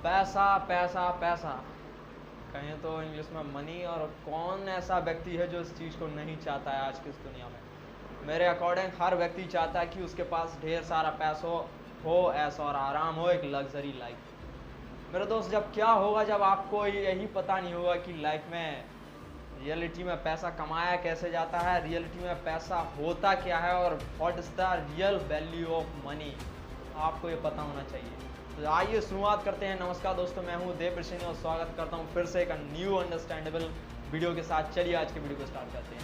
पैसा पैसा पैसा कहें तो इंग्लिश में मनी। और कौन ऐसा व्यक्ति है जो इस चीज़ को नहीं चाहता है आज की इस दुनिया में। मेरे अकॉर्डिंग हर व्यक्ति चाहता है कि उसके पास ढेर सारा पैसा हो, ऐसा और आराम हो, एक लग्जरी लाइफ। मेरे दोस्त, जब क्या होगा जब आपको यही पता नहीं होगा कि लाइफ में रियलिटी में पैसा कमाया कैसे जाता है, रियलिटी में पैसा होता क्या है, और what is the real value of money, आपको ये पता होना चाहिए। तो आइए शुरुआत करते हैं। नमस्कार दोस्तों, मैं हूं देव प्रसन्न और स्वागत करता हूं फिर से एक न्यू अंडरस्टैंडेबल वीडियो के साथ। चलिए आज के वीडियो को स्टार्ट करते हैं।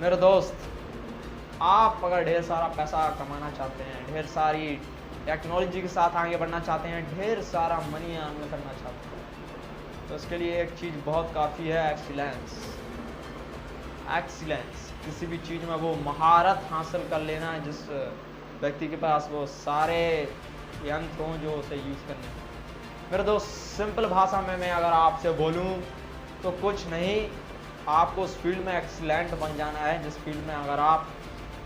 मेरे दोस्त, आप अगर ढेर सारा पैसा कमाना चाहते हैं, ढेर सारी टेक्नोलॉजी के साथ आगे बढ़ना चाहते हैं, ढेर सारा मनी अर्न करना चाहते हैं, तो इसके लिए एक चीज़ बहुत काफ़ी है, एक्सीलेंस। एक्सीलेंस, किसी भी चीज़ में वो महारत हासिल कर लेना जिस व्यक्ति के पास वो सारे यंत्र हों जो उसे यूज़ करने हों। मेरे दोस्त, सिंपल भाषा में मैं अगर आपसे बोलूँ तो कुछ नहीं, आपको उस फील्ड में एक्सीलेंट बन जाना है जिस फील्ड में अगर आप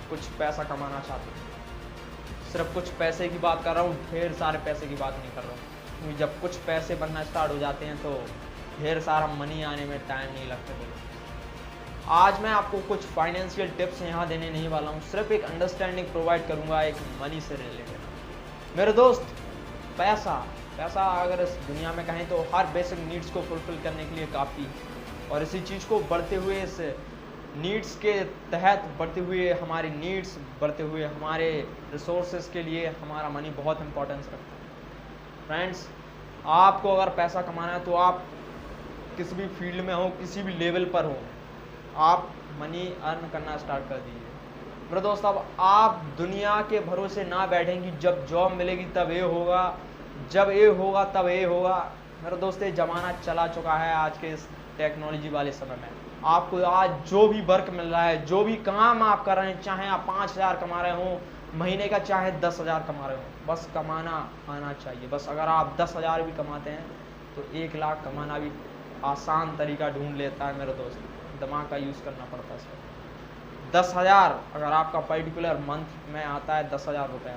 कुछ पैसा कमाना चाहते हैं। सिर्फ कुछ पैसे की बात कर रहा हूँ, ढेर सारे पैसे की बात नहीं कर रहा हूँ, क्योंकि जब कुछ पैसे बनना स्टार्ट हो जाते हैं तो ढेर सारा मनी आने में टाइम नहीं लगता। आज मैं आपको कुछ फाइनेंशियल टिप्स यहाँ देने नहीं वाला हूँ, सिर्फ एक अंडरस्टैंडिंग प्रोवाइड करूँगा एक मनी से रिलेटेड। मेरे दोस्त, पैसा अगर इस दुनिया में कहें तो हर बेसिक नीड्स को फुलफिल करने के लिए काफ़ी है, और इसी चीज़ को बढ़ते हुए इस नीड्स के तहत बढ़ते हुए हमारी नीड्स बढ़ते हुए हमारे रिसोर्सेज के लिए हमारा मनी बहुत इंपॉर्टेंस रखता है। फ्रेंड्स, आपको अगर पैसा कमाना है तो आप किसी भी फील्ड में हो, किसी भी लेवल पर हो, आप मनी अर्न करना स्टार्ट कर दीजिए। मेरे दोस्त, अब आप दुनिया के भरोसे ना बैठेंगी जब जॉब मिलेगी तब ये होगा, जब ये होगा तब ये होगा। मेरे दोस्त, ये ज़माना चला चुका है आज के इस टेक्नोलॉजी वाले समय में। आपको आज जो भी वर्क मिल रहा है, जो भी काम आप कर रहे हैं, चाहे आप 5,000 कमा रहे हो महीने का, चाहे 10,000 कमा रहे हो, बस कमाना आना चाहिए। बस अगर आप 10,000 भी कमाते हैं तो 1,00,000 कमाना भी आसान तरीका ढूंढ लेता है। मेरे दोस्त, दिमाग का यूज़ करना पड़ता है। 10,000 अगर आपका पर्टिकुलर मंथ में आता है 10,000 रुपया,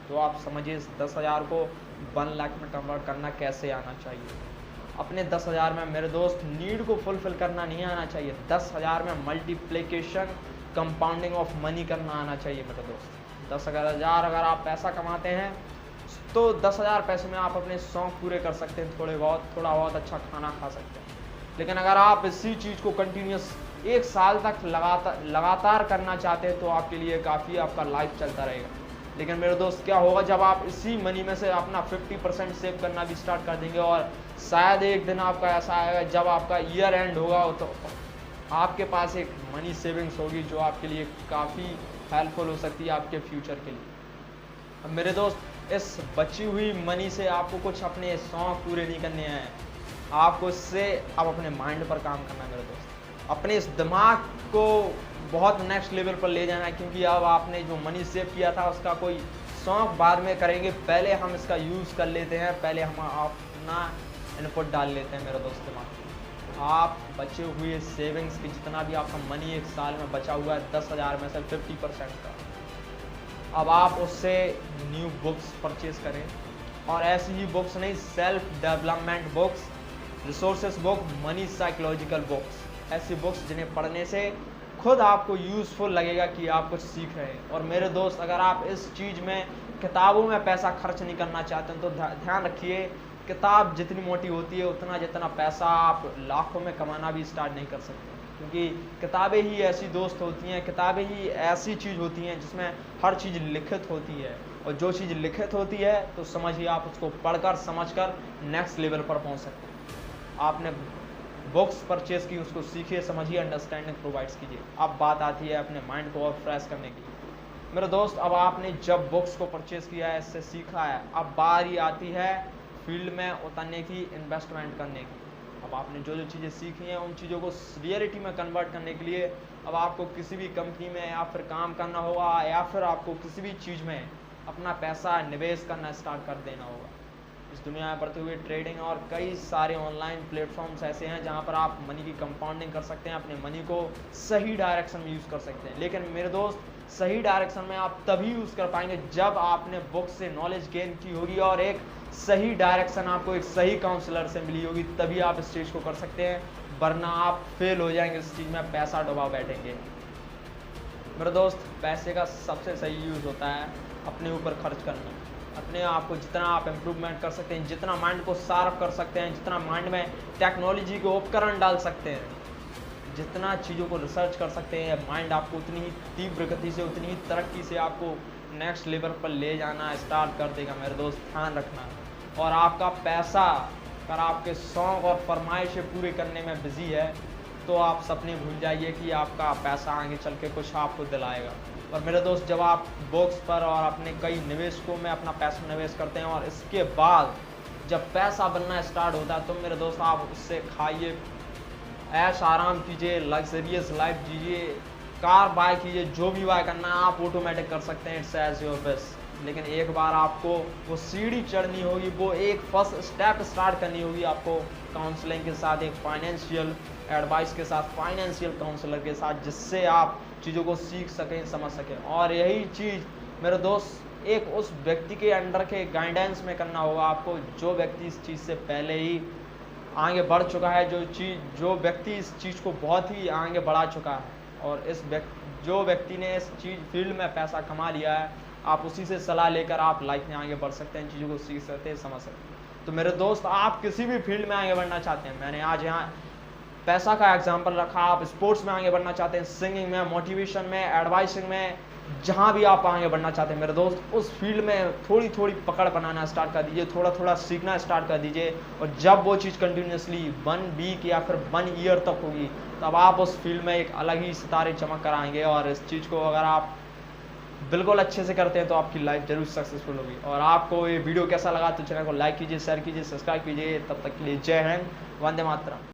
तो आप समझिए इस 10,000 को 1,00,000 में कन्वर्ट करना कैसे आना चाहिए। अपने 10,000 में मेरे दोस्त नीड को फुलफिल करना नहीं आना चाहिए, 10,000 में मल्टीप्लिकेशन कंपाउंडिंग ऑफ मनी करना आना चाहिए। मेरे दोस्त, 10,000 अगर आप पैसा कमाते हैं तो 10,000 पैसे में आप अपने शौक़ पूरे कर सकते हैं, थोड़ा बहुत अच्छा खाना खा सकते हैं। लेकिन अगर आप इसी चीज़ को कंटिन्यूस 1 साल तक लगातार करना चाहते हैं तो आपके लिए काफ़ी आपका लाइफ चलता रहेगा। लेकिन मेरे दोस्त, क्या होगा जब आप इसी मनी में से अपना 50% सेव करना भी स्टार्ट कर देंगे, और शायद एक दिन आपका ऐसा आएगा जब आपका ईयर एंड होगा तो आपके पास एक मनी सेविंग्स होगी जो आपके लिए काफ़ी हेल्पफुल हो सकती है आपके फ्यूचर के लिए। अब मेरे दोस्त, इस बची हुई मनी से आपको कुछ अपने शौक़ पूरे नहीं करने हैं, आपको इससे अब अपने माइंड पर काम करना है। मेरे दोस्त, अपने इस दिमाग को बहुत नेक्स्ट लेवल पर ले जाना है, क्योंकि अब आपने जो मनी सेव किया था उसका कोई शौक़ बाद में करेंगे, पहले हम इसका यूज़ कर लेते हैं, पहले हम अपना इनपुट डाल लेते हैं। मेरे दोस्त, दिमाग, आप बचे हुए सेविंग्स की जितना भी आपका मनी एक साल में बचा हुआ है 10,000 में से 50% का, अब आप उससे न्यू बुक्स परचेज करें, और ऐसी ही बुक्स नहीं, self development books, resources book, money psychological books, ऐसी बुक्स जिन्हें पढ़ने से खुद आपको यूज़फुल लगेगा कि आप कुछ सीख रहे हैं। और मेरे दोस्त, अगर आप इस चीज़ में किताबों में पैसा खर्च नहीं करना चाहते हैं तो ध्यान रखिए, किताब जितनी मोटी होती है उतना जितना पैसा आप लाखों में कमाना भी स्टार्ट नहीं कर सकते, क्योंकि किताबें ही ऐसी दोस्त होती हैं, किताबें ही ऐसी चीज़ होती हैं जिसमें हर चीज़ लिखित होती है, और जो चीज़ लिखित होती है तो समझिए आप उसको पढ़कर समझकर नेक्स्ट लेवल पर पहुंच सकते हैं। आपने बुक्स परचेज की, उसको सीखिए, समझिए, अंडरस्टैंडिंग प्रोवाइड्स कीजिए। अब बात आती है अपने माइंड को और फ्रेश करने की। मेरे दोस्त, अब आपने जब बुक्स को परचेज किया है, इससे सीखा है, अब बारी आती है फील्ड में उतरने की, इन्वेस्टमेंट करने की। अब आपने जो जो चीज़ें सीखी हैं उन चीज़ों को रियलिटी में कन्वर्ट करने के लिए अब आपको किसी भी कंपनी में या फिर काम करना होगा, या फिर आपको किसी भी चीज़ में अपना पैसा निवेश करना स्टार्ट कर देना होगा। इस दुनिया में बढ़ते हुए ट्रेडिंग और कई सारे ऑनलाइन प्लेटफॉर्म्स ऐसे हैं जहां पर आप मनी की कंपाउंडिंग कर सकते हैं, अपने मनी को सही डायरेक्शन में यूज़ कर सकते हैं। लेकिन मेरे दोस्त, सही डायरेक्शन में आप तभी यूज़ कर पाएंगे जब आपने बुक से नॉलेज गेन की होगी और एक सही डायरेक्शन आपको एक सही काउंसलर से मिली होगी, तभी आप इस चीज़ को कर सकते हैं, वरना आप फेल हो जाएंगे इस चीज़ में, पैसा डुबा बैठेंगे। मेरे दोस्त, पैसे का सबसे सही यूज़ होता है अपने ऊपर खर्च करना। अपने आप को जितना आप इम्प्रूवमेंट कर सकते हैं, जितना माइंड को शार्प कर सकते हैं, जितना माइंड में टेक्नोलॉजी के उपकरण डाल सकते हैं, जितना चीज़ों को रिसर्च कर सकते हैं, माइंड आपको उतनी ही तीव्र गति से, उतनी ही तरक्की से आपको नेक्स्ट लेवल पर ले जाना स्टार्ट कर देगा। मेरे दोस्त, ध्यान रखना। और आपका पैसा अगर आपके शौक़ और फरमाइशें पूरे करने में बिजी है तो आप सपने भूल जाइए कि आपका पैसा आगे चल के कुछ आपको दिलाएगा। और मेरे दोस्त, जब आप बुक्स पर और अपने कई निवेशकों में अपना पैसा निवेश करते हैं और इसके बाद जब पैसा बनना स्टार्ट होता है तो मेरे दोस्त आप उससे खाइए, ऐश आराम कीजिए, लग्जरियस लाइफ जीजिए, कार बाय कीजिए, जो भी बाय करना है आप ऑटोमेटिक कर सकते हैं, इट्स एज योर बेस्ट। लेकिन एक बार आपको वो सीढ़ी चढ़नी होगी, वो एक फर्स्ट स्टेप स्टार्ट करनी होगी आपको काउंसलिंग के साथ, एक फाइनेंशियल एडवाइस के साथ, फाइनेंशियल काउंसलर के साथ, जिससे आप चीज़ों को सीख सकें, समझ सकें। और यही चीज़ मेरे दोस्त एक उस व्यक्ति के अंडर के गाइडेंस में करना होगा आपको, जो व्यक्ति इस चीज़ से पहले ही आगे बढ़ चुका है, जो व्यक्ति इस चीज़ को बहुत ही आगे बढ़ा चुका है, और जो व्यक्ति ने इस फील्ड में पैसा कमा लिया है, आप उसी से सलाह लेकर आप लाइफ में आगे बढ़ सकते हैं, चीज़ों को सीख सकते हैं, समझ सकते हैं। तो मेरे दोस्त, आप किसी भी फील्ड में आगे बढ़ना चाहते हैं, मैंने आज यहाँ पैसा का एग्जाम्पल रखा, आप स्पोर्ट्स में आगे बढ़ना चाहते हैं, सिंगिंग में, मोटिवेशन में, एडवाइसिंग में, जहाँ भी आप आगे बढ़ना चाहते हैं मेरे दोस्त, उस फील्ड में थोड़ी थोड़ी पकड़ बनाना स्टार्ट कर दीजिए, थोड़ा थोड़ा सीखना स्टार्ट कर दीजिए। और जब वो चीज़ कंटिन्यूसली 1 वीक या फिर 1 ईयर तक होगी, तब आप उस फील्ड में एक अलग ही सितारे चमक कर आएंगे। और इस चीज़ को अगर आप बिल्कुल अच्छे से करते हैं तो आपकी लाइफ जरूर सक्सेसफुल होगी। और आपको ये वीडियो कैसा लगा तो चैनल को लाइक कीजिए, शेयर कीजिए, सब्सक्राइब कीजिए। तब तक के लिए जय हिंद, वंदे मातरम।